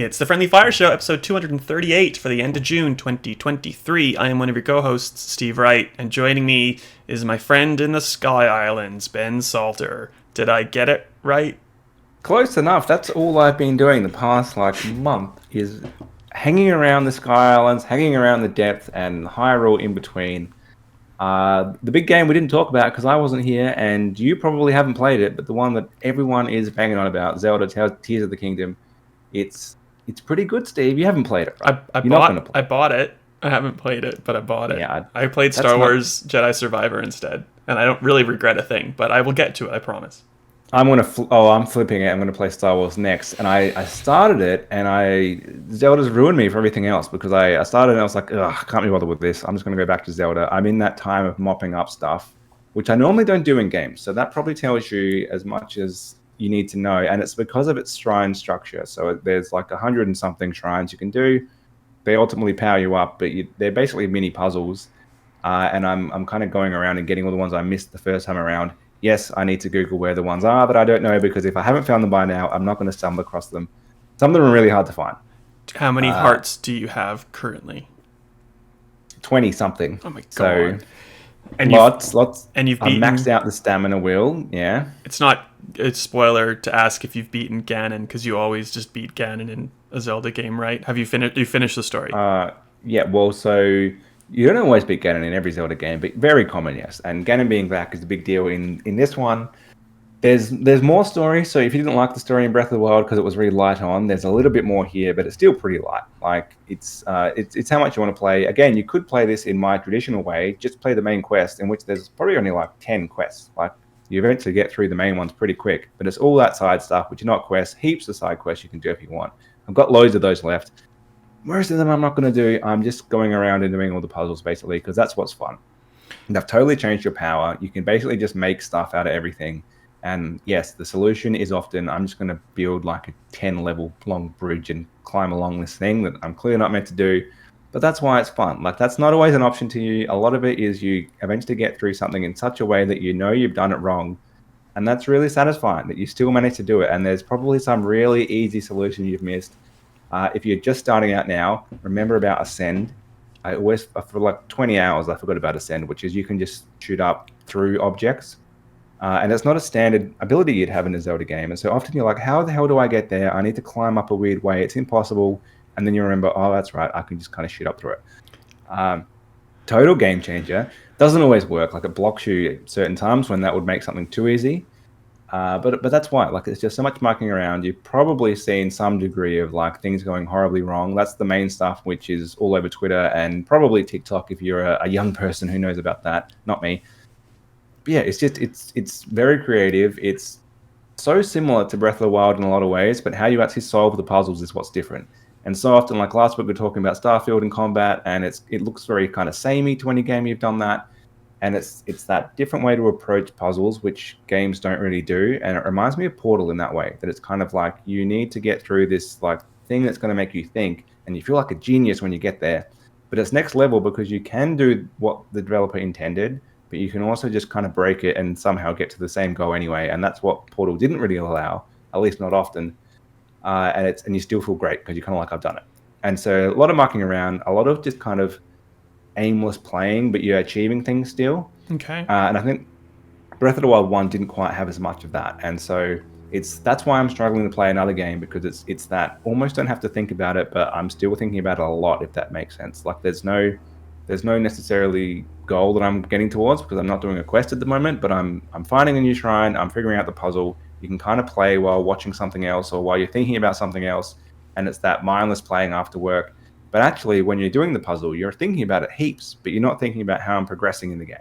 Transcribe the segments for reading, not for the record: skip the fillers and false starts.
It's the Friendly Fire Show, episode 238 for the end of June 2023. I am one of your co-hosts, Steve Wright, and joining me is my friend in the Sky Islands, Ben Salter. Did I get it right? Close enough. That's all I've been doing the past month is hanging around the Sky Islands, hanging around the depth, and Hyrule in between. The big game we didn't talk about because I wasn't here, and you probably haven't played it, but the one that everyone is banging on about, Zelda Tears of the Kingdom, it's pretty good, Steve. You haven't played it, right? You're not going to play I bought it. I haven't played it, but I bought it. Yeah, I played Star Wars Jedi Survivor instead, and I don't really regret a thing, but I will get to it, I promise. I'm flipping it. I'm gonna play Star Wars next, and I started it, and Zelda's ruined me for everything else because I started and I was like, ugh, I can't be bothered with this. I'm just gonna go back to Zelda. I'm in that time of mopping up stuff, which I normally don't do in games. So that probably tells you as much as you need to know, and it's because of its shrine structure. So there's like 100 and something shrines you can do. They ultimately power you up, but they're basically mini puzzles. And I'm kind of going around and getting all the ones I missed the first time around. Yes, I need to Google where the ones are that I don't know, because if I haven't found them by now, I'm not going to stumble across them. Some of them are really hard to find. How many hearts do you have currently? 20 something. Oh my god. So and lots. And you've I've beaten... maxed out the stamina wheel, yeah. It's not a spoiler to ask if you've beaten Ganon, because you always just beat Ganon in a Zelda game, right? Have you finished the story? Yeah, well, so you don't always beat Ganon in every Zelda game, but very common, yes. And Ganon being back is the big deal in this one. There's more story, so if you didn't like the story in Breath of the Wild because it was really light on, there's a little bit more here, but it's still pretty light. Like, it's how much you want to play. Again, you could play this in my traditional way, just play the main quest, in which there's probably only like 10 quests. Like, you eventually get through the main ones pretty quick, but it's all that side stuff, which are not quests, heaps of side quests you can do if you want. I've got loads of those left. Most of them I'm not going to do. I'm just going around and doing all the puzzles, basically, because that's what's fun. And they've totally changed your power. You can basically just make stuff out of everything. And yes, the solution is often, I'm just going to build like a 10-level long bridge and climb along this thing that I'm clearly not meant to do. But that's why it's fun. Like, that's not always an option to you. A lot of it is you eventually get through something in such a way that you know you've done it wrong. And that's really satisfying that you still manage to do it. And there's probably some really easy solution you've missed. If you're just starting out now, remember about Ascend. For like 20 hours, I forgot about Ascend, which is you can just shoot up through objects. And it's not a standard ability you'd have in a Zelda game. And so often you're like, how the hell do I get there? I need to climb up a weird way. It's impossible. And then you remember, oh, that's right. I can just kind of shoot up through it. Total game changer. Doesn't always work. Like, it blocks you at certain times when that would make something too easy. But that's why, like, it's just so much mucking around. You've probably seen some degree of like things going horribly wrong. That's the main stuff, which is all over Twitter and probably TikTok if you're a young person who knows about that. Not me. But yeah, it's very creative. It's so similar to Breath of the Wild in a lot of ways, but how you actually solve the puzzles is what's different. And so often, like last week, we were talking about Starfield and combat, and it looks very kind of samey to any game you've done that. And it's that different way to approach puzzles, which games don't really do. And it reminds me of Portal in that way, that it's kind of like you need to get through this like thing that's going to make you think, and you feel like a genius when you get there. But it's next level because you can do what the developer intended, but you can also just kind of break it and somehow get to the same goal anyway. And that's what Portal didn't really allow, at least not often. And you still feel great because you're kind of like, I've done it. And so a lot of mucking around, a lot of just kind of aimless playing, but you're achieving things still. Okay. And I think Breath of the Wild 1 didn't quite have as much of that. And so that's why I'm struggling to play another game, because it's that almost don't have to think about it, but I'm still thinking about it a lot, if that makes sense. Like, there's no necessarily goal that I'm getting towards because I'm not doing a quest at the moment, but I'm finding a new shrine, I'm figuring out the puzzle. You can kind of play while watching something else or while you're thinking about something else, and it's that mindless playing after work. But actually, when you're doing the puzzle, you're thinking about it heaps, but you're not thinking about how I'm progressing in the game.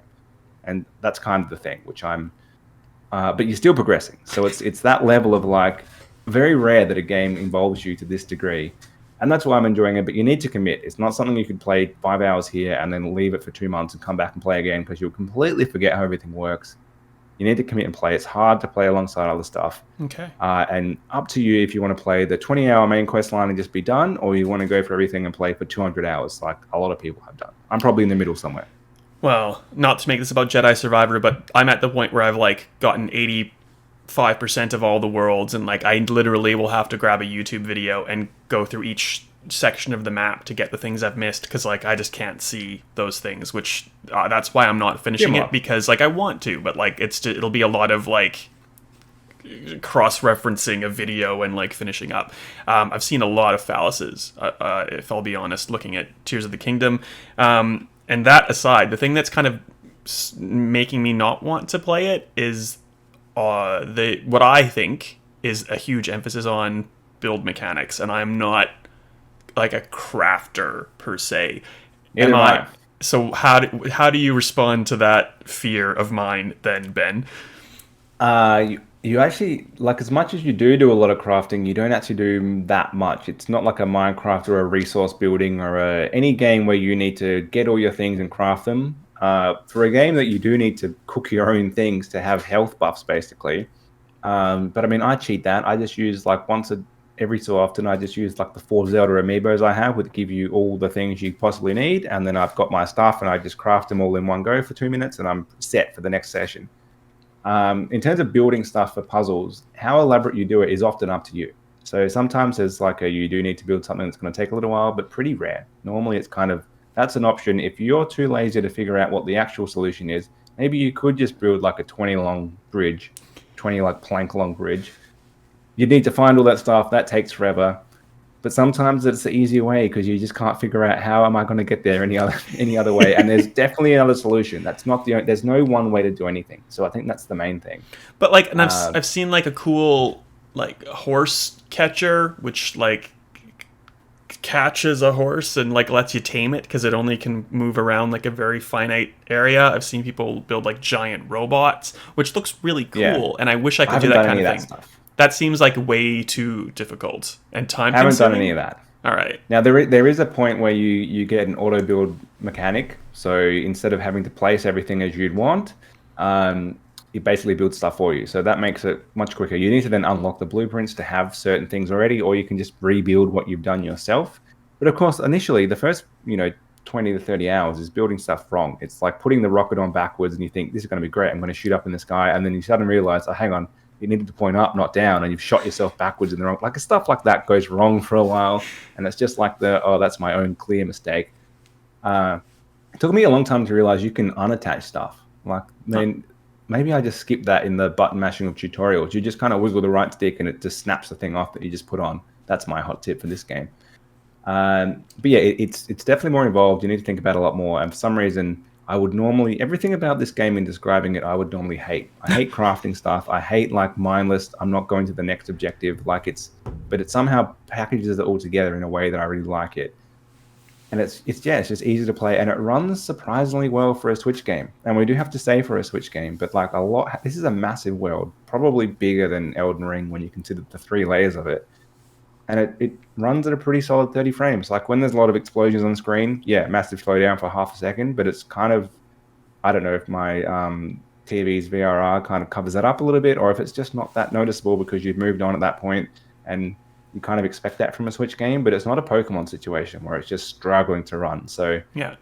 And that's kind of the thing, but you're still progressing. So it's that level of like, very rare that a game involves you to this degree. And that's why I'm enjoying it, but you need to commit. It's not something you could play 5 hours here and then leave it for 2 months and come back and play again, because you'll completely forget how everything works. You need to commit and play. It's hard to play alongside other stuff. Okay. And up to you if you want to play the 20-hour main quest line and just be done, or you want to go for everything and play for 200 hours like a lot of people have done. I'm probably in the middle somewhere. Well, not to make this about Jedi Survivor, but I'm at the point where I've like gotten 80 5% of all the worlds, and like I literally will have to grab a YouTube video and go through each section of the map to get the things I've missed, because like I just can't see those things, which that's why I'm not finishing it, because like I want to, but like it'll be a lot of like cross-referencing a video and like finishing up. I've seen a lot of phalluses, if I'll be honest, looking at Tears of the Kingdom. And that aside, the thing that's kind of making me not want to play it is what I think is a huge emphasis on build mechanics, and I'm not like a crafter per se. Am I? So how do you respond to that fear of mine then, Ben? You actually, like, as much as you do a lot of crafting, you don't actually do that much. It's not like a Minecraft or a resource building or any game where you need to get all your things and craft them. For a game that you do need to cook your own things to have health buffs, basically. But I mean, I cheat that. I just use like every so often, I just use like the 4 Zelda amiibos I have, which give you all the things you possibly need. And then I've got my stuff and I just craft them all in one go for 2 minutes and I'm set for the next session. In terms of building stuff for puzzles, how elaborate you do it is often up to you. So sometimes there's like you do need to build something that's going to take a little while, but pretty rare. Normally it's kind of, that's an option. If you're too lazy to figure out what the actual solution is, maybe you could just build like a 20 like plank long bridge. You'd need to find all that stuff. That takes forever. But sometimes it's the easier way because you just can't figure out how am I going to get there any other way. And there's definitely another solution. That's not there's no one way to do anything. So I think that's the main thing. But like, and I've seen like a cool like horse catcher, which like catches a horse and like lets you tame it because it only can move around like a very finite area. I've seen people build like giant robots, which looks really cool. Yeah. And I wish I could do that kind of thing. That seems like way too difficult and time consuming. Haven't done any of that. All right. Now there is a point where you get an auto build mechanic. So instead of having to place everything as you'd want, it basically builds stuff for you. So that makes it much quicker. You need to then unlock the blueprints to have certain things already, or you can just rebuild what you've done yourself. But of course, initially the first 20 to 30 hours is building stuff wrong. It's like putting the rocket on backwards, and you think this is going to be great. I'm going to shoot up in the sky, and then you suddenly realize, oh, hang on. You needed to point up, not down, and you've shot yourself backwards in the wrong. Like stuff like that goes wrong for a while, and it's just like that's my own clear mistake. It took me a long time to realize you can unattach stuff. Like, maybe I just skipped that in the button mashing of tutorials. You just kind of wiggle the right stick, and it just snaps the thing off that you just put on. That's my hot tip for this game. But yeah, it's definitely more involved. You need to think about it a lot more. And for some reason, I would normally, everything about this game in describing it, I would normally hate. I hate crafting stuff. I hate like mindless, I'm not going to the next objective. But it somehow packages it all together in a way that I really like it. And it's just easy to play, and it runs surprisingly well for a Switch game. And we do have to say for a Switch game, but like this is a massive world, probably bigger than Elden Ring when you consider the 3 layers of it. And it runs at a pretty solid 30 frames. Like when there's a lot of explosions on screen, yeah, massive slowdown for half a second, but it's kind of, I don't know if my TV's VRR kind of covers that up a little bit, or if it's just not that noticeable because you've moved on at that point and you kind of expect that from a Switch game, but it's not a Pokemon situation where it's just struggling to run. So yeah,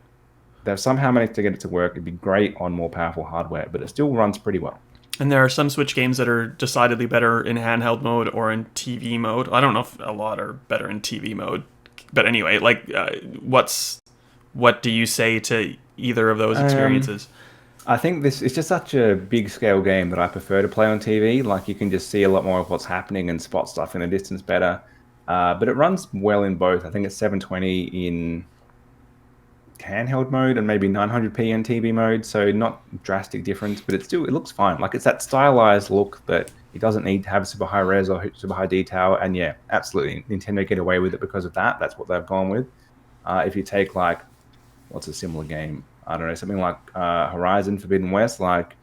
they've somehow managed to get it to work. It'd be great on more powerful hardware, but it still runs pretty well. And there are some Switch games that are decidedly better in handheld mode or in TV mode. I don't know if a lot are better in TV mode. But anyway, like, what do you say to either of those experiences? I think it's just such a big scale game that I prefer to play on TV. Like, you can just see a lot more of what's happening and spot stuff in the distance better. But it runs well in both. I think it's 720 in handheld mode and maybe 900p in TV mode, so not drastic difference, but it looks fine. Like, it's that stylized look that it doesn't need to have super high res or super high detail. And yeah, absolutely, Nintendo get away with it because of that. That's what they've gone with. If you take like, what's a similar game? I don't know, something like Horizon Forbidden West, like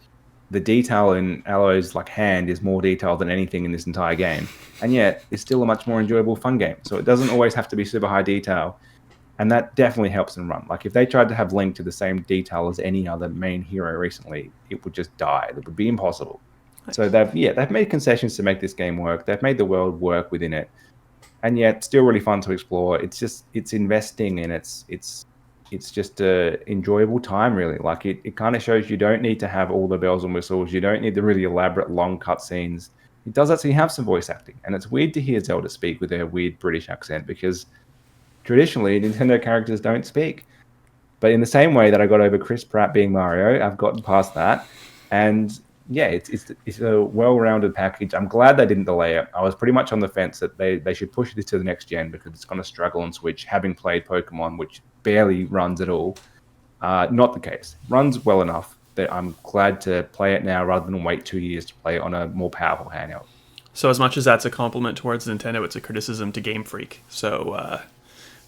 the detail in Aloy's like hand is more detailed than anything in this entire game, and yet it's still a much more enjoyable, fun game. So it doesn't always have to be super high detail. And that definitely helps them run. Like, if they tried to have Link to the same detail as any other main hero recently, it would just die. It would be impossible. So they've made concessions to make this game work. They've made the world work within it. And yet, still really fun to explore. It's investing, and it's it's just a enjoyable time, really. Like it kind of shows you don't need to have all the bells and whistles. You don't need the really elaborate long cutscenes. It does actually have some voice acting, and it's weird to hear Zelda speak with her weird British accent because traditionally Nintendo characters don't speak. But in the same way that I got over Chris Pratt being Mario, I've gotten past that, and yeah, it's a well-rounded package. I'm glad they didn't delay it. I was pretty much on the fence that they should push this to the next gen because it's going to struggle on Switch, having played Pokemon, which barely runs at all. Not the case. Runs well enough that I'm glad to play it now rather than wait 2 years to play it on a more powerful handheld. So as much as that's a compliment towards Nintendo, it's a criticism to Game Freak. So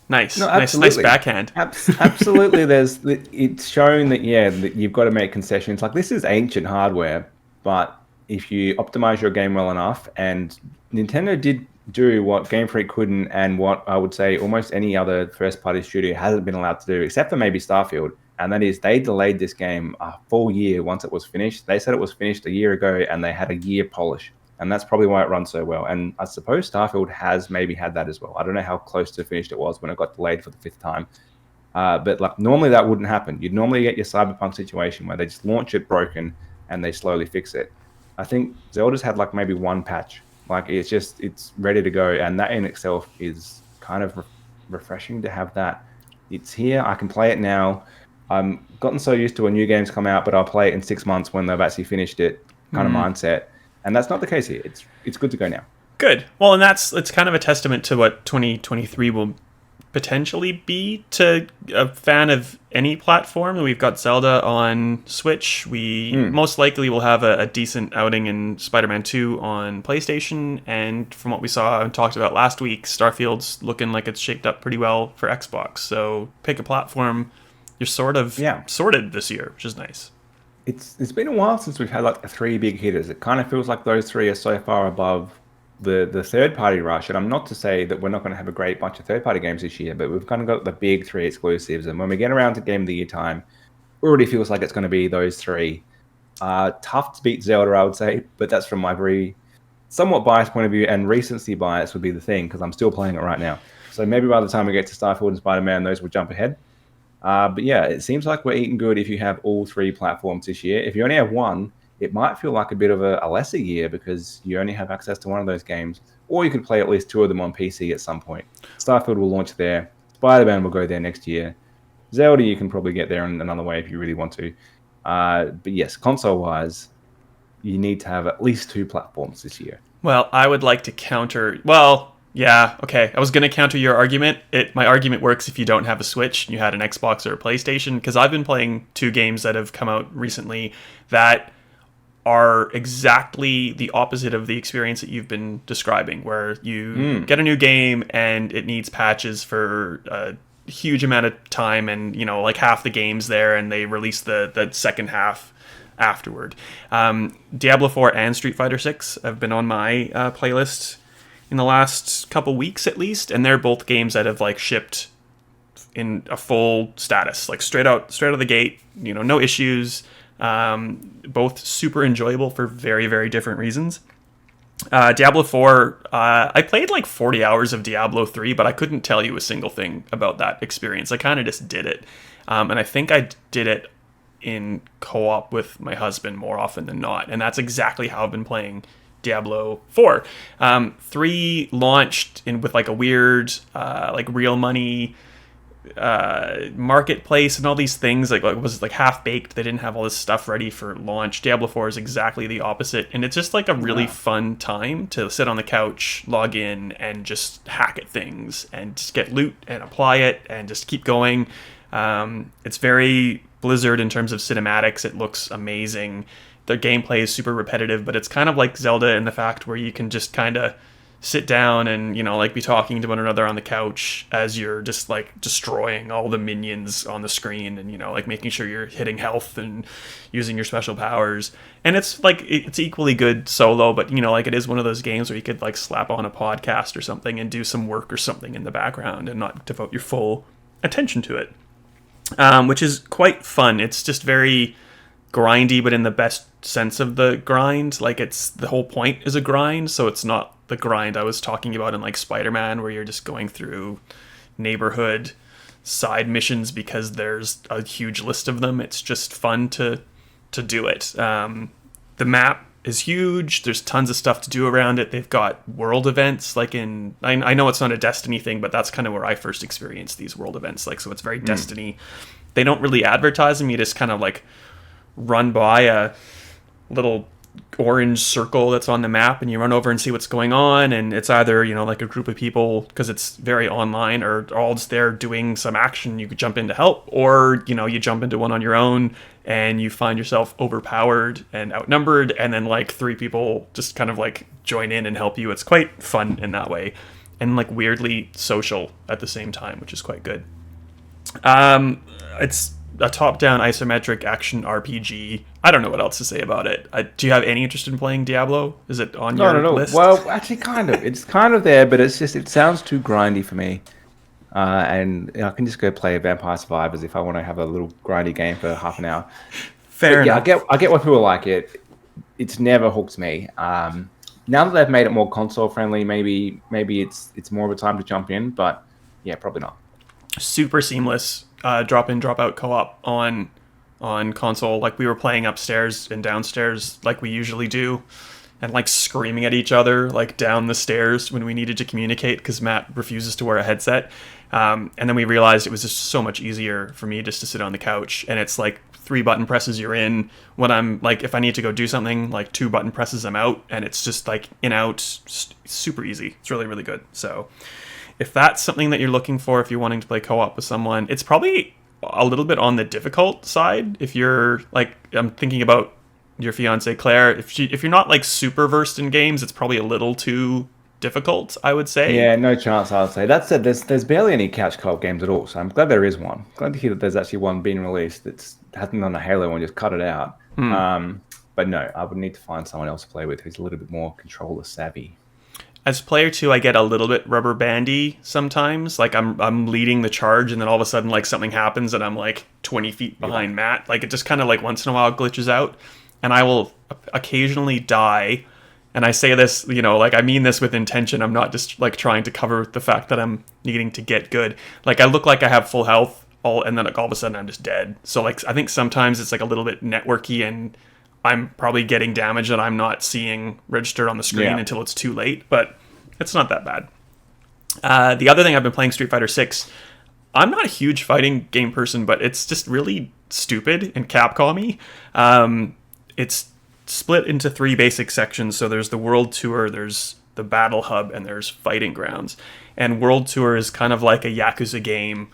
nice, No, nice backhand. Absolutely. It's shown that that you've got to make concessions. Like this is ancient hardware, but if you optimize your game well enough, and Nintendo did do what Game Freak couldn't, and what I would say almost any other first-party studio hasn't been allowed to do, except for maybe Starfield, and that is they delayed this game a full year once it was finished. They said it was finished a year ago, and they had a year polish. And that's probably why it runs so well. And I suppose Starfield has maybe had that as well. I don't know how close to finished it was when it got delayed for the 5th time. But like normally that wouldn't happen. You'd normally get your Cyberpunk situation where they just launch it broken and they slowly fix it. I think Zelda's had like maybe one patch. Like it's ready to go. And that in itself is kind of refreshing to have that. It's here. I can play it now. I'm gotten so used to when new games come out, but I'll play it in 6 months when they've actually finished it kind of mindset. And that's not the case here. It's good to go now. Good. Well, and it's kind of a testament to what 2023 will potentially be to a fan of any platform. We've got Zelda on Switch. We most likely will have a decent outing in Spider-Man 2 on PlayStation. And from what we saw and talked about last week, Starfield's looking like it's shaped up pretty well for Xbox. So pick a platform. You're sort of sorted this year, which is nice. It's been a while since we've had like the 3 big hitters. It kind of feels like those 3 are so far above the third-party rush. And I'm not to say that we're not going to have a great bunch of third-party games this year, but we've kind of got the big 3 exclusives. And when we get around to Game of the Year time, it already feels like it's going to be those 3. Tough to beat Zelda, I would say, but that's from my very somewhat biased point of view, and recency bias would be the thing because I'm still playing it right now. So maybe by the time we get to Starfield and Spider-Man, those will jump ahead. But yeah, it seems like we're eating good if you have all 3 platforms this year. If you only have one, it might feel like a bit of a lesser year because you only have access to one of those games. Or you could play at least 2 of them on PC at some point. Starfield will launch there. Spider-Man will go there next year. Zelda, you can probably get there in another way if you really want to. But yes, console-wise, you need to have at least 2 platforms this year. Well, I would like to counter... Well... Yeah, okay. I was going to counter your argument. My argument works if you don't have a Switch and you had an Xbox or a PlayStation, because I've been playing 2 games that have come out recently that are exactly the opposite of the experience that you've been describing, where you get a new game and it needs patches for a huge amount of time, and like half the game's there and they release the second half afterward. Diablo 4 and Street Fighter 6 have been on my playlist in the last couple weeks at least, and they're both games that have like shipped in a full status, like straight out of the gate, no issues, both super enjoyable for very, very different reasons. Diablo 4, I played like 40 hours of Diablo 3, but I couldn't tell you a single thing about that experience. I kind of just did it, and I think I did it in co-op with my husband more often than not, and that's exactly how I've been playing Diablo 4. 3 launched with like a weird like real money marketplace and all these things, like it was like half baked. They didn't have all this stuff ready for launch. Diablo 4 is exactly the opposite, and it's just like a really fun time to sit on the couch, log in, and just hack at things and just get loot and apply it and just keep going. It's very Blizzard in terms of cinematics. It looks amazing. The gameplay is super repetitive, but it's kind of like Zelda in the fact where you can just kind of sit down and, like be talking to one another on the couch as you're just like destroying all the minions on the screen and, like making sure you're hitting health and using your special powers. And it's like, it's equally good solo, but, like it is one of those games where you could like slap on a podcast or something and do some work or something in the background and not devote your full attention to it, which is quite fun. It's just very grindy, but in the best sense of the grind. Like it's the whole point is a grind, so it's not the grind I was talking about in like Spider-Man where you're just going through neighborhood side missions because there's a huge list of them. It's just fun to do it. The map is huge. There's tons of stuff to do around it. They've got world events, like I know it's not a Destiny thing, but that's kind of where I first experienced these world events. Like, so it's very Destiny. They don't really advertise them. You just kind of like run by a little orange circle that's on the map, and you run over and see what's going on. And it's either, like a group of people, because it's very online, or all just there doing some action. You could jump in to help, or you jump into one on your own and you find yourself overpowered and outnumbered, and then like 3 people just kind of like join in and help you. It's quite fun in that way, and like weirdly social at the same time, which is quite good. It's a top-down isometric action RPG. I don't know what else to say about it. Do you have any interest in playing Diablo? Is it on your list? Well, actually, kind of. It's kind of there, but it sounds too grindy for me. And I can just go play Vampire Survivors if I want to have a little grindy game for half an hour. Fair enough. Yeah, I get why people like it. It's never hooked me. Now that they've made it more console friendly, maybe it's more of a time to jump in. But yeah, probably not. Super seamless. Drop in, drop out co-op on console. Like, we were playing upstairs and downstairs like we usually do, and like screaming at each other like down the stairs when we needed to communicate because Matt refuses to wear a headset. And then we realized it was just so much easier for me just to sit on the couch, and it's like 3 button presses you're in. When I'm like, if I need to go do something, like 2 button presses I'm out, and it's just like in out, super easy. It's really, really good. So if that's something that you're looking for, if you're wanting to play co-op with someone, it's probably a little bit on the difficult side. If you're like, I'm thinking about your fiance Claire, if you're not like super versed in games, it's probably a little too difficult, I would say. Yeah, no chance, I would say. That said, there's barely any couch co-op games at all, so I'm glad there is one. Glad to hear that there's actually one being released that's hasn't done a Halo and just cut it out. But no, I would need to find someone else to play with who's a little bit more controller savvy. As player 2, I get a little bit rubber bandy sometimes. Like, I'm leading the charge, and then all of a sudden, like, something happens, and I'm like 20 feet behind Matt. Like, it just kind of like once in a while glitches out, and I will occasionally die. And I say this, like, I mean this with intention. I'm not just like trying to cover the fact that I'm needing to get good. Like, I look like I have full health, and then like all of a sudden I'm just dead. So like, I think sometimes it's like a little bit networky, and I'm probably getting damage that I'm not seeing registered on the screen until it's too late, but it's not that bad. The other thing, I've been playing Street Fighter 6. I'm not a huge fighting game person, but it's just really stupid and Capcom-y. It's split into 3 basic sections. So there's the World Tour, there's the Battle Hub, and there's Fighting Grounds. And World Tour is kind of like a Yakuza game,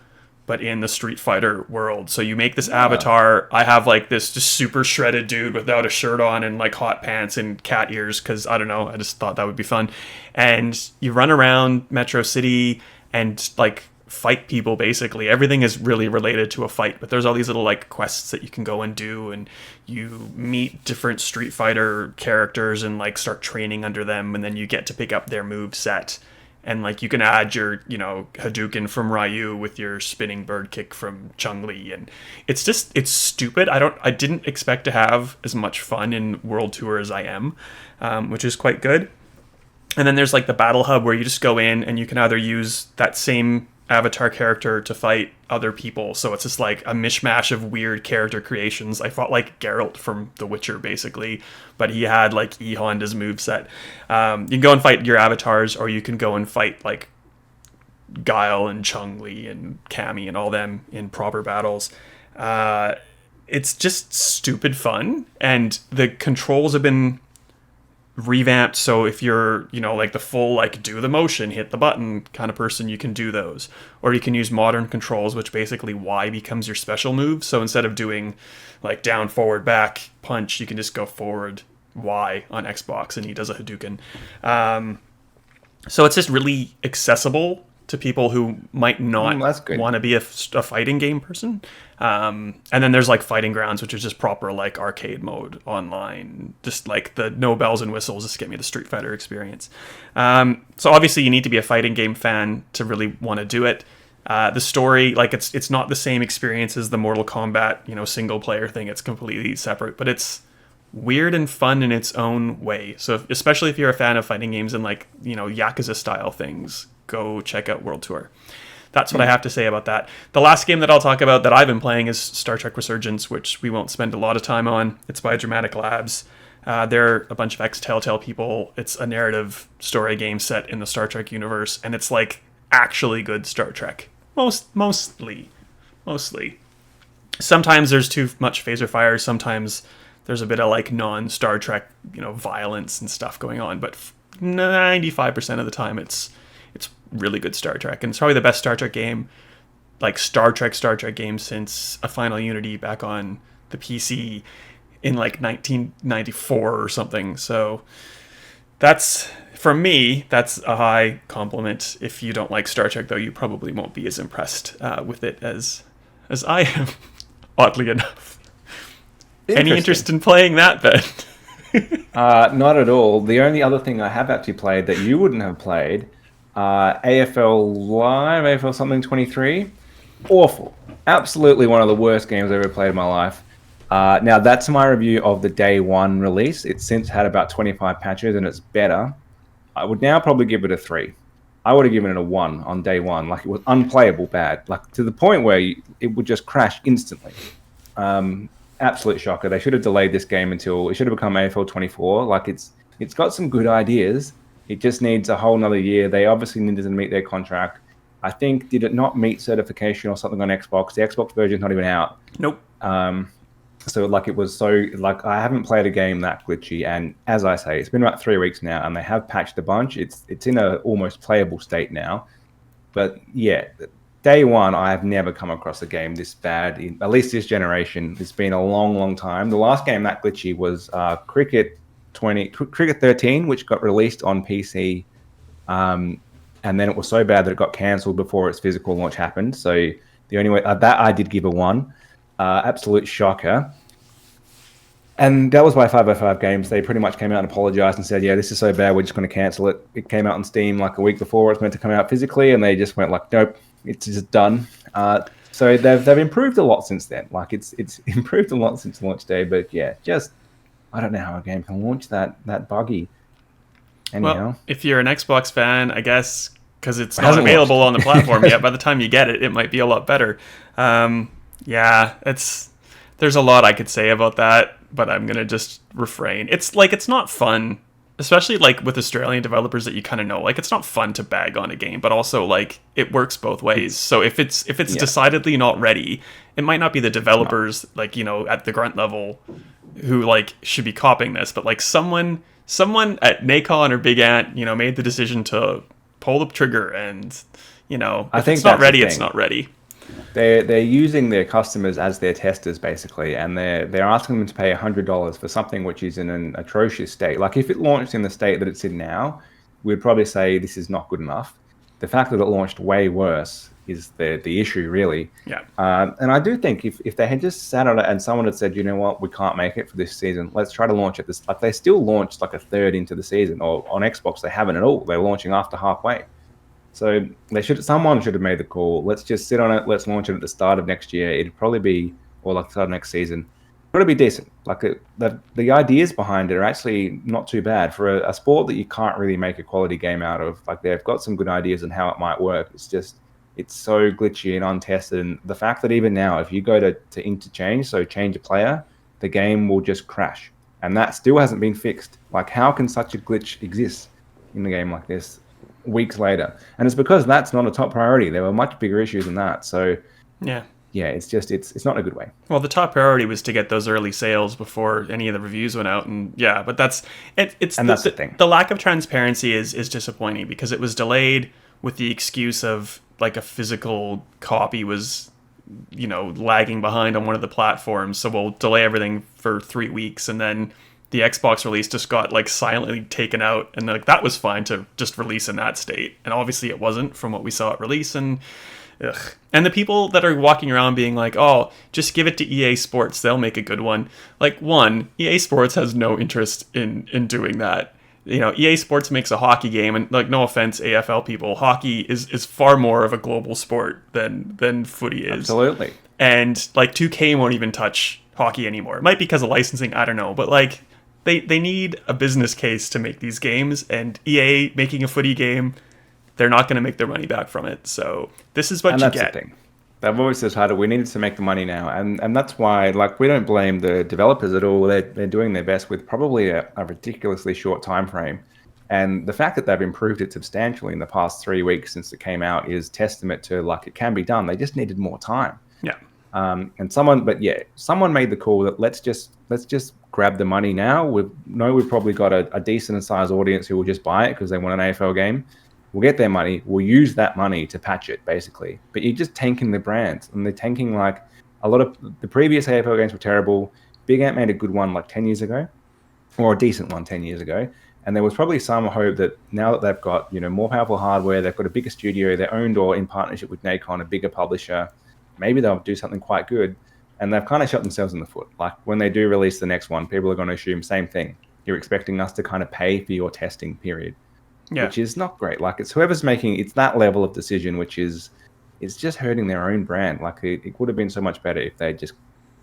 but in the Street Fighter world. So you make this avatar. I have like this just super shredded dude without a shirt on and like hot pants and cat ears, because I don't know, I just thought that would be fun. And you run around Metro City and like fight people. Basically everything is really related to a fight, but there's all these little like quests that you can go and do, and you meet different Street Fighter characters and like start training under them, and then you get to pick up their move set. And like, you can add your, Hadouken from Ryu with your spinning bird kick from Chun-Li, and it's stupid. I didn't expect to have as much fun in World Tour as I am, which is quite good. And then there's like the Battle Hub, where you just go in and you can either use that same avatar character to fight other people. So it's just like a mishmash of weird character creations. I fought like Geralt from The Witcher, basically, but he had like E Honda's moveset. You can go and fight your avatars, or you can go and fight like Guile and Chun-Li and Cammy and all them in proper battles. It's just stupid fun, and the controls have been revamped, so if you're like the full like do the motion, hit the button kind of person, you can do those, or you can use modern controls, which basically Y becomes your special move. So instead of doing like down, forward, back, punch, you can just go forward Y on Xbox, and he does a Hadouken. So it's just really accessible to people who might not want to be a fighting game person. And then there's like Fighting Grounds, which is just proper like arcade mode online, just like the no bells and whistles, just get me the Street Fighter experience. So obviously you need to be a fighting game fan to really want to do it. The story, like it's not the same experience as the Mortal Kombat, single player thing. It's completely separate, but it's weird and fun in its own way. So especially if you're a fan of fighting games and like, Yakuza style things, go check out World Tour. that's what I have to say about that. The last game that I'll talk about that I've been playing is Star Trek Resurgence, which we won't spend a lot of time on. It's by Dramatic Labs. They're a bunch of ex-Telltale people. It's a narrative story game set in the Star Trek universe, and it's like actually good Star Trek. Mostly. Sometimes there's too much phaser fire. Sometimes there's a bit of like non-Star Trek, violence and stuff going on. But 95% of the time, it's really good Star Trek, and it's probably the best Star Trek game, like Star Trek game since a Final Unity back on the PC in like 1994 or something. So that's, for me, that's a high compliment. If you don't like Star Trek, though, you probably won't be as impressed with it as I am, oddly enough. Any interest in playing that, Ben? Not at all. The only other thing I have actually played that you wouldn't have played, AFL Live, AFL something 23, awful. Absolutely one of the worst games I've ever played in my life. Now, that's my review of the day one release. It's since had about 25 patches, and it's better. I would now probably give it a 3. I would have given it a 1 on day one. Like, it was unplayable bad. Like, to the point where it would just crash instantly. Absolute shocker. They should have delayed this game until it should have become AFL 24. Like, it's got some good ideas. It just needs a whole nother year. They obviously needed to meet their contract. I think, did it not meet certification or something on Xbox? The Xbox version's not even out. Nope. So like it was so like I haven't played a game that glitchy, and as I say, it's been about 3 weeks now, and they have patched a bunch. It's in a almost playable state now. But yeah, day one, I have never come across a game this bad. At least this generation. It's been a long time. The last game that glitchy was Cricket 13, which got released on PC, and then it was so bad that it got cancelled before its physical launch happened. So the only way that I did give a 1. Absolute shocker. And that was by 505 Games. They pretty much came out and apologized and said, yeah, this is so bad, we're just going to cancel it. It came out on Steam like a week before it's meant to come out physically, and they just went like, nope, it's just done. So they've improved a lot since then. Like it's improved a lot since launch day, but yeah, just I don't know how a game can launch that buggy. Anyhow. Well, if you're an Xbox fan, I guess, because it's not available on the platform yet, by the time you get it, it might be a lot better. Yeah, there's a lot I could say about that, but I'm gonna just refrain. It's not fun, especially like with Australian developers that you kind of know. Like, it's not fun to bag on a game, but also like it works both ways. So if it's decidedly not ready, it might not be the developers like at the grunt level who like should be copying this, but like someone at Nacon or Big Ant made the decision to pull the trigger, and if it's not ready, it's not ready. They're using their customers as their testers, basically, and they're asking them to pay $100 for something which is in an atrocious state. Like, if it launched in the state that it's in now, we'd probably say this is not good enough. The fact that it launched way worse is the issue, really. Yeah. And I do think if they had just sat on it and someone had said, you know what, we can't make it for this season, let's try to launch it this. Like, they still launched like a third into the season, or on Xbox they haven't at all. They're launching after halfway. So someone should have made the call. Let's just sit on it. Let's launch it at the start of next year. It'd probably be, or like the start of next season. It'd be decent. Like the ideas behind it are actually not too bad for a sport that you can't really make a quality game out of. Like, they've got some good ideas on how it might work. It's just it's so glitchy and untested. And the fact that even now, if you go to interchange, so change a player, the game will just crash, and that still hasn't been fixed. Like, how can such a glitch exist in a game like this weeks later? And it's because that's not a top priority. There were much bigger issues than that. So yeah, it's just it's not a good way. Well, the top priority was to get those early sales before any of the reviews went out, and yeah, but that's the thing. The lack of transparency is disappointing, because it was delayed with the excuse of like a physical copy was lagging behind on one of the platforms, so we'll delay everything for 3 weeks, and then the Xbox release just got like silently taken out, and like that was fine to just release in that state, and obviously it wasn't from what we saw at release. And the people that are walking around being like, oh, just give it to EA Sports, they'll make a good one. Like, one, EA Sports has no interest in doing that. EA Sports makes a hockey game, and like, no offense, AFL people, hockey is far more of a global sport than footy is. Absolutely. And like 2K won't even touch hockey anymore. It might be because of licensing, I don't know, but like they need a business case to make these games, and EA making a footy game, they're not going to make their money back from it. So this is what And you that's get. the thing. They've always decided we needed to make the money now, and that's why, like, we don't blame the developers at all. They're doing their best with probably a ridiculously short time frame, and the fact that they've improved it substantially in the past 3 weeks since it came out is testament to, like, it can be done. They just needed more time. Yeah. And someone made the call that let's just grab the money now. We've probably got a decent sized audience who will just buy it because they want an AFL game. We'll get their money. We'll use that money to patch it, basically. But you're just tanking the brands, and they're tanking, like, a lot of the previous AFL games were terrible. Big Ant made a good one like 10 years ago, or a decent one 10 years ago. And there was probably some hope that now that they've got, more powerful hardware, they've got a bigger studio, they're owned or in partnership with Nacon, a bigger publisher, maybe they'll do something quite good. And they've kind of shot themselves in the foot. Like, when they do release the next one, people are going to assume same thing. You're expecting us to kind of pay for your testing period. Yeah. Which is not great. Like, it's whoever's making it's that level of decision, which is it's just hurting their own brand. Like, it would have been so much better if they just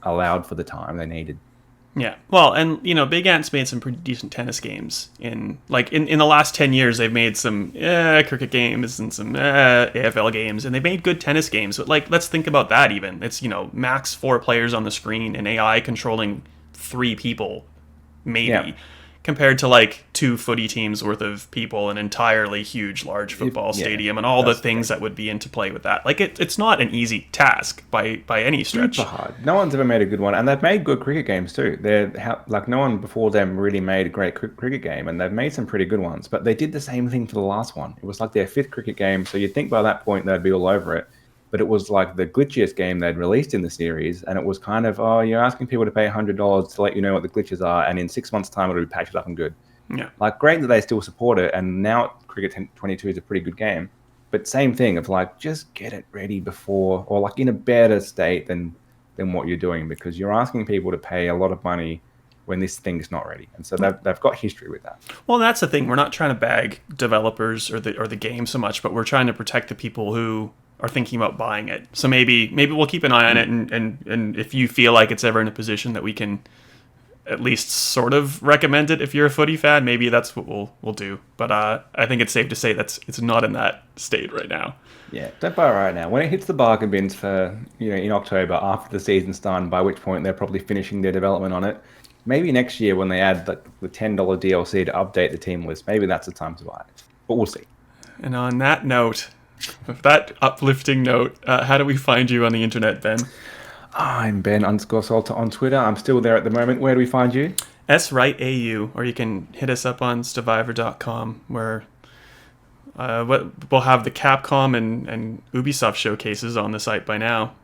allowed for the time they needed. Yeah. Well, and Big Ant's made some pretty decent tennis games in the last 10 years. They've made some cricket games and some AFL games, and they made good tennis games. But, like, let's think about that even. It's, max 4 players on the screen and AI controlling 3 people, maybe. Yeah. Compared to, like, 2 footy teams worth of people, an entirely huge, large football stadium, and all the things that would be into play with that. Like, it's not an easy task by any stretch. Super hard. No one's ever made a good one, and they've made good cricket games too. No one before them really made a great cricket game, and they've made some pretty good ones. But they did the same thing for the last one. It was like their 5th cricket game, so you'd think by that point they'd be all over it. But it was like the glitchiest game they'd released in the series, and it was kind of, you're asking people to pay $100 to let you know what the glitches are, and in 6 months' time it'll be patched up and good. Yeah. Like, great that they still support it, and now Cricket 22 is a pretty good game. But same thing of, like, just get it ready before, or, like, in a better state than what you're doing, because you're asking people to pay a lot of money when this thing is not ready. And so they've got history with that. Well, that's the thing. We're not trying to bag developers or the game so much, but we're trying to protect the people who are thinking about buying it. So maybe we'll keep an eye on it, and if you feel like it's ever in a position that we can at least sort of recommend it, if you're a footy fan, maybe that's what we'll do. But I think it's safe to say it's not in that state right now. Yeah, don't buy it right now. When it hits the bargain bins for, in October after the season's done, by which point they're probably finishing their development on it. Maybe next year when they add the $10 DLC to update the team list, maybe that's the time to buy it. But we'll see. And on that note, with that uplifting note, how do we find you on the internet, Ben? I'm Ben_Salter on Twitter. I'm still there at the moment. Where do we find you? SWriteAU, or you can hit us up on Stevivor.com, where we'll have the Capcom and Ubisoft showcases on the site by now.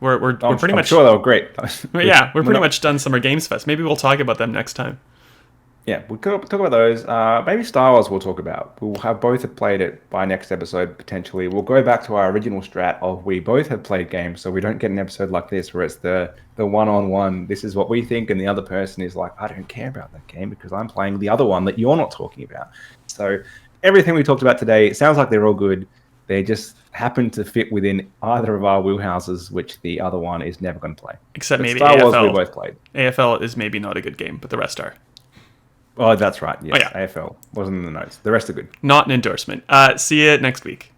We're pretty much. I'm sure they were great. Yeah, we're pretty much done Summer Games Fest. Maybe we'll talk about them next time. Yeah, we'll talk about those. Maybe Star Wars we'll talk about. We'll have both played it by next episode, potentially. We'll go back to our original strat of we both have played games, so we don't get an episode like this where it's the one-on-one, this is what we think, and the other person is like, I don't care about that game because I'm playing the other one that you're not talking about. So everything we talked about today, it sounds like they're all good. They just happen to fit within either of our wheelhouses, which the other one is never going to play. Except maybe Star AFL. Wars we both played. AFL is maybe not a good game, but the rest are. Oh, that's right. Yes, yeah. AFL wasn't in the notes. The rest are good. Not an endorsement. See you next week.